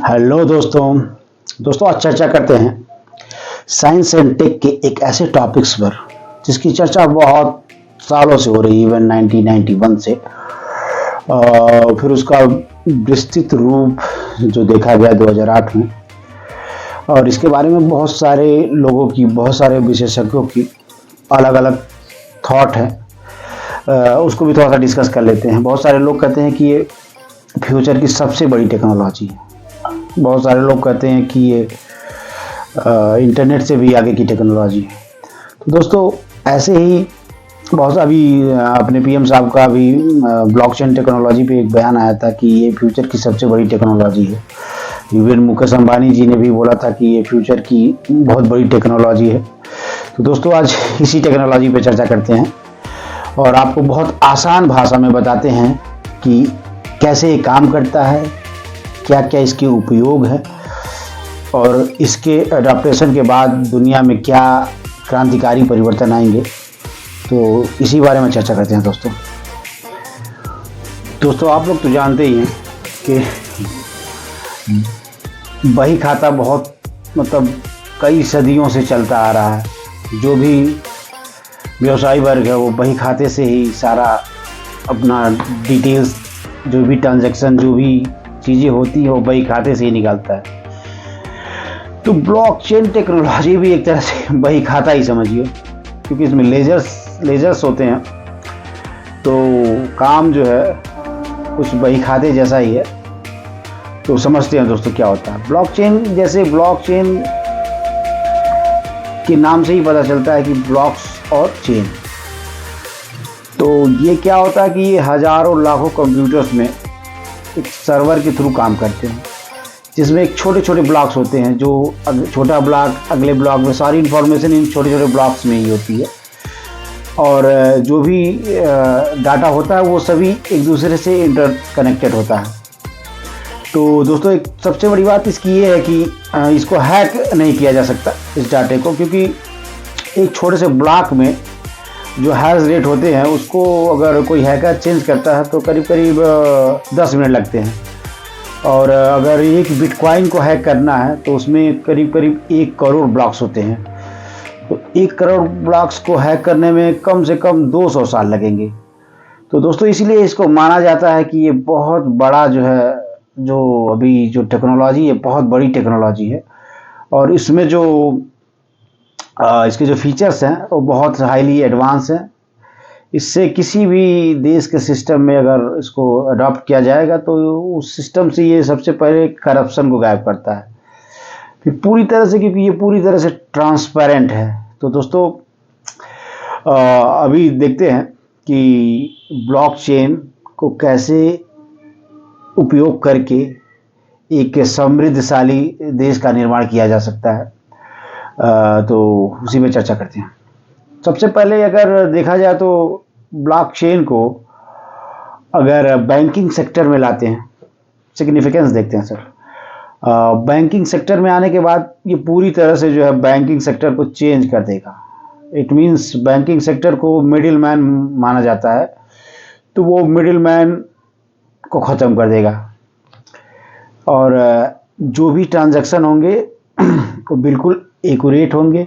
Hello दोस्तों आज चर्चा करते हैं साइंस एंड टेक के एक ऐसे टॉपिक्स पर जिसकी चर्चा बहुत सालों से हो रही है, इवन 1991 से। फिर उसका विस्तृत रूप जो देखा गया 2008 में, और इसके बारे में बहुत सारे लोगों की, बहुत सारे विशेषज्ञों की अलग अलग थॉट है। उसको भी थोड़ा सा डिस्कस कर लेते हैं। बहुत सारे लोग कहते हैं कि ये फ्यूचर की सबसे बड़ी टेक्नोलॉजी है। बहुत सारे लोग कहते हैं कि ये इंटरनेट से भी आगे की टेक्नोलॉजी है। तो दोस्तों ऐसे ही बहुत अभी अपने पीएम साहब का भी ब्लॉकचेन टेक्नोलॉजी पे एक बयान आया था कि ये फ्यूचर की सबसे बड़ी टेक्नोलॉजी है। इवन मुकेश अंबानी जी ने भी बोला था कि ये फ्यूचर की बहुत बड़ी टेक्नोलॉजी है। तो दोस्तों आज इसी टेक्नोलॉजी पे चर्चा करते हैं और आपको बहुत आसान भाषा में बताते हैं कि कैसे ये काम करता है, क्या क्या इसके उपयोग है और इसके अडॉप्टेशन के बाद दुनिया में क्या क्रांतिकारी परिवर्तन आएंगे। तो इसी बारे में चर्चा करते हैं दोस्तों आप लोग तो जानते ही हैं कि बही खाता बहुत कई सदियों से चलता आ रहा है। जो भी व्यवसायी वर्ग है वो बही खाते से ही सारा अपना डिटेल्स, जो भी ट्रांजैक्शन, जो भी चीज़ें होती है वो बही खाते से ही निकालता है। तो ब्लॉकचेन टेक्नोलॉजी भी एक तरह से बही खाता ही समझिए, क्योंकि इसमें लेजर्स होते हैं। तो काम जो है कुछ बही खाते जैसा ही है। तो समझते हैं दोस्तों क्या होता है ब्लॉकचेन। जैसे ब्लॉकचेन के नाम से ही पता चलता है कि ब्लॉक्स और चेन। तो ये क्या होता है कि ये हजारों लाखों कंप्यूटर्स में एक सर्वर के थ्रू काम करते हैं, जिसमें एक छोटे छोटे ब्लॉक्स होते हैं। जो छोटा ब्लॉक अगले ब्लॉक में, सारी इन्फॉर्मेशन इन छोटे छोटे ब्लॉक्स में ही होती है। और जो भी डाटा होता है वो सभी एक दूसरे से इंटरकनेक्टेड होता है। तो दोस्तों एक सबसे बड़ी बात इसकी ये है कि इसको हैक नहीं किया जा सकता इस डाटे को, क्योंकि एक छोटे से ब्लॉक में जो हैश रेट होते हैं उसको अगर कोई हैकर चेंज करता है तो करीब करीब 10 मिनट लगते हैं। और अगर एक बिटकॉइन को हैक करना है तो उसमें करीब करीब 1 करोड़ ब्लॉक्स होते हैं। तो 1 करोड़ ब्लॉक्स को हैक करने में कम से कम 200 साल लगेंगे। तो दोस्तों इसीलिए इसको माना जाता है कि ये बहुत बड़ा जो है, जो अभी जो टेक्नोलॉजी है बहुत बड़ी टेक्नोलॉजी है। और इसमें जो इसके जो फीचर्स हैं वो बहुत हाईली एडवांस हैं। इससे किसी भी देश के सिस्टम में अगर इसको अडॉप्ट किया जाएगा तो उस सिस्टम से ये सबसे पहले करप्शन को गायब करता है। फिर पूरी तरह से, क्योंकि ये पूरी तरह से ट्रांसपेरेंट है। तो दोस्तों अभी देखते हैं कि ब्लॉकचेन को कैसे उपयोग करके एक समृद्धशाली देश का निर्माण किया जा सकता है। तो उसी में चर्चा करते हैं। सबसे पहले अगर देखा जाए तो ब्लॉकचेन को अगर बैंकिंग सेक्टर में लाते हैं, सिग्निफिकेंस देखते हैं सर। बैंकिंग सेक्टर में आने के बाद ये पूरी तरह से जो है बैंकिंग सेक्टर को चेंज कर देगा। इट मीन्स बैंकिंग सेक्टर को मिडिल मैन माना जाता है, तो वो मिडिल मैन को ख़त्म कर देगा। और जो भी ट्रांजैक्शन होंगे वो बिल्कुल एक्यूरेट होंगे,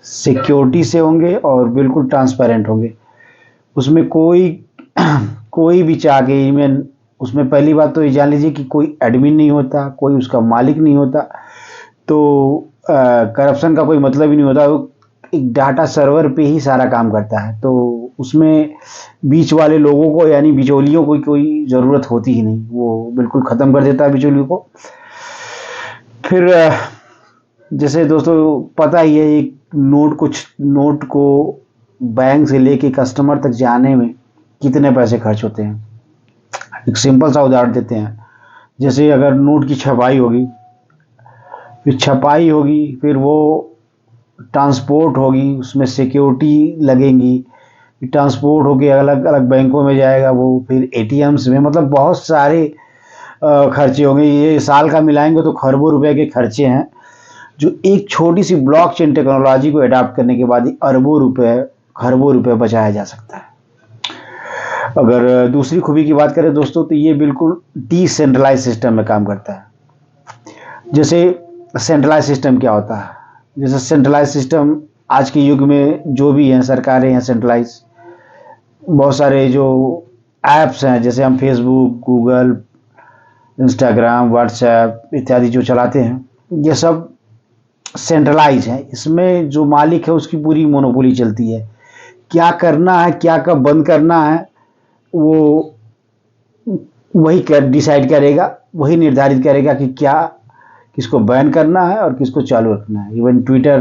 सिक्योरिटी से होंगे और बिल्कुल ट्रांसपेरेंट होंगे। उसमें कोई भी चाह के, इवन उसमें पहली बात तो ये जान लीजिए कि कोई एडमिन नहीं होता, कोई उसका मालिक नहीं होता। तो करप्शन का कोई मतलब ही नहीं होता। वो एक डाटा सर्वर पे ही सारा काम करता है। तो उसमें बीच वाले लोगों को, यानी बिचौलियों को कोई ज़रूरत होती ही नहीं। वो बिल्कुल ख़त्म कर देता है बिचौलियों को। फिर जैसे दोस्तों पता ही है, एक नोट को बैंक से लेके कस्टमर तक जाने में कितने पैसे खर्च होते हैं। एक सिंपल सा उदाहरण देते हैं। जैसे अगर नोट की छपाई होगी, फिर वो ट्रांसपोर्ट होगी, उसमें सिक्योरिटी लगेंगी, ट्रांसपोर्ट होके अलग अलग बैंकों में जाएगा, वो फिर एटीएम्स में, मतलब बहुत सारे खर्चे होंगे। ये साल का मिलाएंगे तो खरबों रुपए के खर्चे हैं, जो एक छोटी सी ब्लॉकचेन टेक्नोलॉजी को अडॉप्ट करने के बाद ही खरबों रुपए बचाया जा सकता है। अगर दूसरी खूबी की बात करें दोस्तों, तो ये बिल्कुल डिसेंट्रलाइज सिस्टम में काम करता है। जैसे सेंट्रलाइज सिस्टम क्या होता है, जैसे सेंट्रलाइज सिस्टम आज के युग में जो भी हैं सरकारें हैं सेंट्रलाइज, बहुत सारे जो ऐप्स हैं जैसे हम फेसबुक, गूगल, इंस्टाग्राम, व्हाट्सएप इत्यादि जो चलाते हैं, ये सब सेंट्रलाइज है। इसमें जो मालिक है उसकी पूरी मोनोपोली चलती है। क्या करना है, क्या कब बंद करना है, वो वही कर डिसाइड करेगा, वही निर्धारित करेगा कि क्या किसको बैन करना है और किसको चालू रखना है। इवन ट्विटर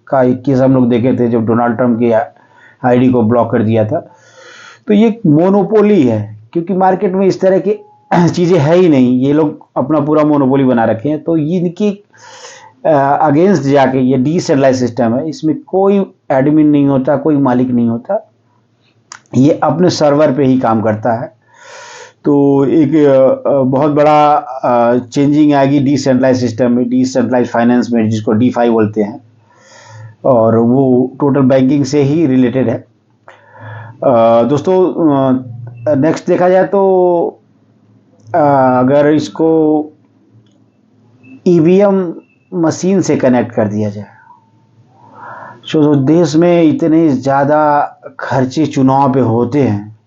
का एक केस हम लोग देखे थे जब डोनाल्ड ट्रंप की आईडी को ब्लॉक कर दिया था। तो ये मोनोपोली है, क्योंकि मार्केट में इस तरह की चीज़ें है ही नहीं, ये लोग अपना पूरा मोनोपोली बना रखे हैं। तो ये इनकी अगेंस्ट जाके ये डिसेंट्रलाइज सिस्टम है, इसमें कोई एडमिन नहीं होता, कोई मालिक नहीं होता, ये अपने सर्वर पे ही काम करता है। तो एक बहुत बड़ा चेंजिंग आएगी डिसेंट्रलाइज सिस्टम में, डिसेंट्रलाइज फाइनेंस में, जिसको DeFi बोलते हैं, और वो टोटल बैंकिंग से ही रिलेटेड है। दोस्तों नेक्स्ट देखा जाए तो अगर इसको ईवीएम मशीन से कनेक्ट कर दिया जाए, तो देश में इतने ज़्यादा खर्चे चुनाव पे होते हैं,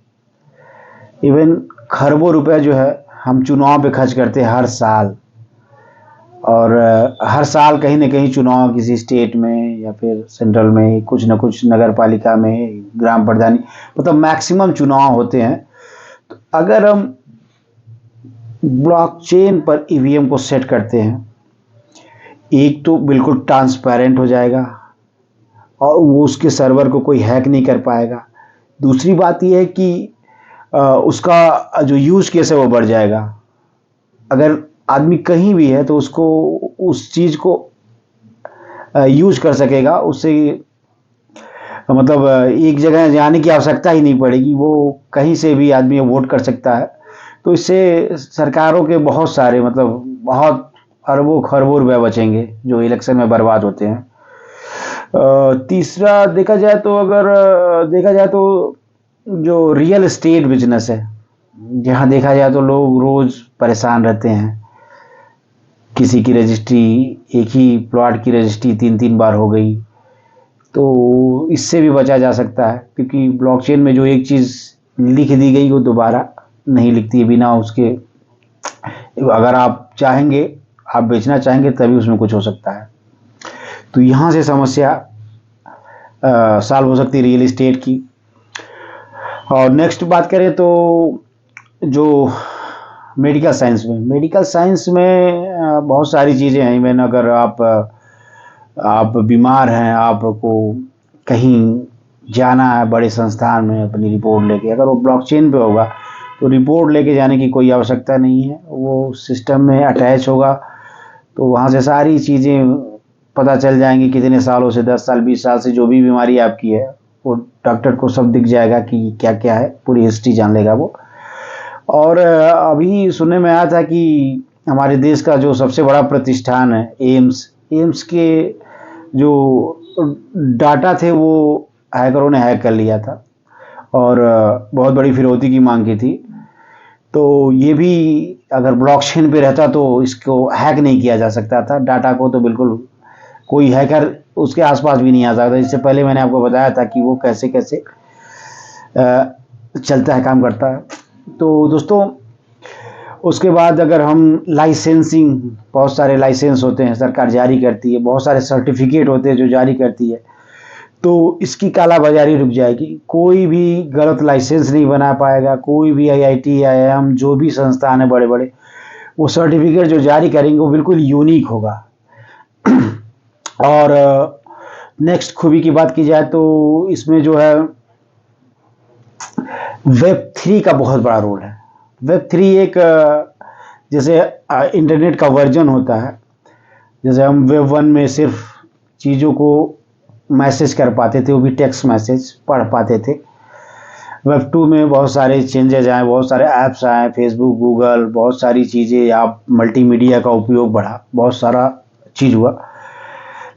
इवन खरबों रुपए जो है हम चुनाव पे खर्च करते हैं हर साल, और हर साल कहीं ना कहीं चुनाव किसी स्टेट में या फिर सेंट्रल में, कुछ ना कुछ नगर पालिका में, ग्राम प्रधानी, मतलब मैक्सिमम चुनाव होते हैं। तो अगर हम ब्लॉकचेन पर ईवीएम को सेट करते हैं, एक तो बिल्कुल ट्रांसपेरेंट हो जाएगा और वो उसके सर्वर को कोई हैक नहीं कर पाएगा। दूसरी बात यह है कि उसका जो यूज केस है वो बढ़ जाएगा। अगर आदमी कहीं भी है तो उसको उस चीज़ को यूज कर सकेगा, उससे मतलब एक जगह जाने की आवश्यकता ही नहीं पड़ेगी, वो कहीं से भी आदमी वोट कर सकता है। तो इससे सरकारों के बहुत सारे मतलब बहुत अरबों खरबों रुपए बचेंगे जो इलेक्शन में बर्बाद होते हैं। तीसरा देखा जाए तो अगर देखा जाए तो जो रियल एस्टेट बिजनेस है, जहाँ देखा जाए तो लोग रोज़ परेशान रहते हैं, किसी की रजिस्ट्री, एक ही प्लॉट की रजिस्ट्री 3-3 बार हो गई, तो इससे भी बचा जा सकता है। क्योंकि ब्लॉकचेन में जो एक चीज़ लिख दी गई वो दोबारा नहीं लिखती है बिना उसके, अगर आप चाहेंगे, आप बेचना चाहेंगे तभी उसमें कुछ हो सकता है। तो यहाँ से समस्या सॉल्व हो सकती है रियल एस्टेट की। और नेक्स्ट बात करें तो जो मेडिकल साइंस में बहुत सारी चीज़ें हैं। इवन अगर आप बीमार हैं, आपको कहीं जाना है बड़े संस्थान में अपनी रिपोर्ट लेके, अगर वो ब्लॉकचेन पे होगा तो रिपोर्ट लेके जाने की कोई आवश्यकता नहीं है, वो सिस्टम में अटैच होगा। तो वहाँ से सारी चीज़ें पता चल जाएंगी, कितने सालों से, 10 साल 20 साल से जो भी बीमारी आपकी है वो डॉक्टर को सब दिख जाएगा कि क्या क्या है, पूरी हिस्ट्री जान लेगा वो। और अभी सुनने में आया था कि हमारे देश का जो सबसे बड़ा प्रतिष्ठान है एम्स के जो डाटा थे वो हैकरों ने हैक कर लिया था और बहुत बड़ी फिरौती की मांग की थी। तो ये भी अगर ब्लॉकचेन पे रहता तो इसको हैक नहीं किया जा सकता था, डाटा को तो बिल्कुल कोई हैकर उसके आसपास भी नहीं आ सकता। इससे पहले मैंने आपको बताया था कि वो कैसे कैसे चलता है, काम करता है। तो दोस्तों उसके बाद अगर हम लाइसेंसिंग, बहुत सारे लाइसेंस होते हैं सरकार जारी करती है, बहुत सारे सर्टिफिकेट होते हैं जो जारी करती है, तो इसकी कालाबाजारी रुक जाएगी। कोई भी गलत लाइसेंस नहीं बना पाएगा, कोई भी IIT IIM जो भी संस्थान है बड़े बड़े, वो सर्टिफिकेट जो जारी करेंगे वो बिल्कुल यूनिक होगा। और नेक्स्ट खूबी की बात की जाए तो इसमें जो है Web3 का बहुत बड़ा रोल है। Web3 एक जैसे इंटरनेट का वर्जन होता है, जैसे हम Web1 में सिर्फ चीज़ों को मैसेज कर पाते थे, वो भी टेक्स्ट मैसेज पढ़ पाते थे। Web2 में बहुत सारे चेंजेज आए, बहुत सारे ऐप्स आए, फेसबुक, गूगल, बहुत सारी चीज़ें, आप मल्टीमीडिया का उपयोग बढ़ा, बहुत सारा चीज़ हुआ।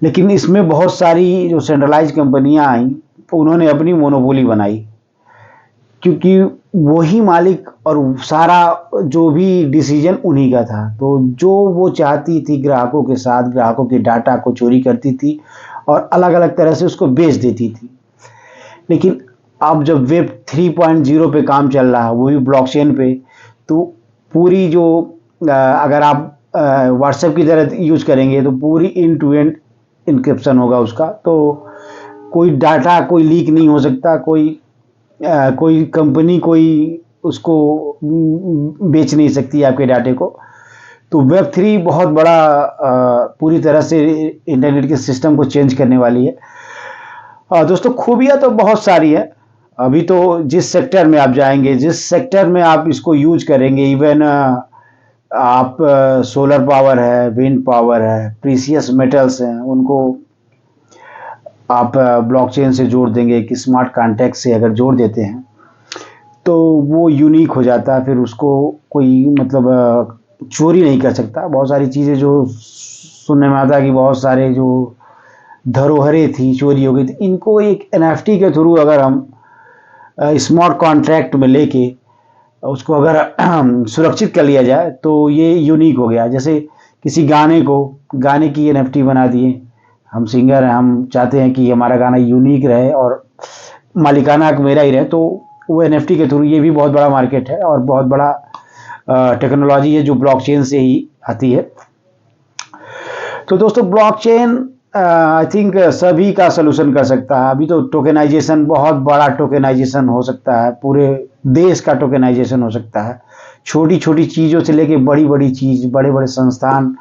लेकिन इसमें बहुत सारी जो सेंट्रलाइज कंपनियां आई तो उन्होंने अपनी मोनोपोली बनाई, क्योंकि वही मालिक और सारा जो भी डिसीजन उन्हीं का था। तो जो वो चाहती थी ग्राहकों के साथ, ग्राहकों के डाटा को चोरी करती थी और अलग अलग तरह से उसको बेच देती थी। लेकिन अब जब वेब 3.0 पे काम चल रहा है, वो भी ब्लॉकचेन पे, तो पूरी जो अगर आप व्हाट्सएप की तरह यूज करेंगे तो पूरी एंड टू एंड इनक्रिप्शन होगा उसका। तो कोई डाटा कोई लीक नहीं हो सकता, कोई कंपनी कोई उसको बेच नहीं सकती आपके डाटे को। तो वेब 3 बहुत बड़ा पूरी तरह से इंटरनेट के सिस्टम को चेंज करने वाली है। दोस्तों खूबियाँ तो बहुत सारी है। अभी तो जिस सेक्टर में आप जाएंगे, जिस सेक्टर में आप इसको यूज करेंगे, इवन आप सोलर पावर है, विंड पावर है, प्रीसियस मेटल्स हैं, उनको आप ब्लॉकचेन से जोड़ देंगे, एक स्मार्ट कॉन्ट्रैक्ट से अगर जोड़ देते हैं तो वो यूनिक हो जाता है। फिर उसको कोई मतलब चोरी नहीं कर सकता। बहुत सारी चीज़ें जो सुनने में आता है कि बहुत सारे जो धरोहरें थी चोरी हो गई थी, इनको एक एनएफटी के थ्रू अगर हम स्मार्ट कॉन्ट्रैक्ट में लेके उसको अगर सुरक्षित कर लिया जाए तो ये यूनिक हो गया। जैसे किसी गाने की एनएफटी बना दिए, हम सिंगर हैं, हम चाहते हैं कि हमारा गाना यूनिक रहे और मालिकाना हक मेरा ही रहे, तो वो एनएफटी के थ्रू, ये भी बहुत बड़ा मार्केट है और बहुत बड़ा टेक्नोलॉजी है जो ब्लॉकचेन से ही आती है। तो दोस्तों ब्लॉकचेन आई थिंक सभी का सलूशन कर सकता है। अभी तो टोकेनाइजेशन, बहुत बड़ा टोकेनाइजेशन हो सकता है, पूरे देश का टोकेनाइजेशन हो सकता है। छोटी छोटी चीज़ों से लेके बड़ी बड़ी चीज़, बड़े बड़े संस्थान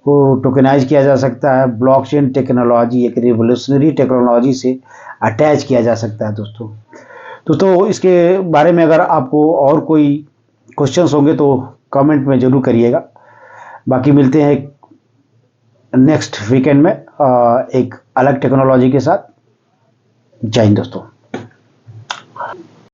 को टोकेनाइज किया जा सकता है। ब्लॉकचेन टेक्नोलॉजी एक रिवोल्यूशनरी टेक्नोलॉजी से अटैच किया जा सकता है दोस्तों इसके बारे में अगर आपको और कोई क्वेश्चंस होंगे तो कमेंट में ज़रूर करिएगा। बाकी मिलते हैं नेक्स्ट वीकेंड में एक अलग टेक्नोलॉजी के साथ। जय हिंद दोस्तों।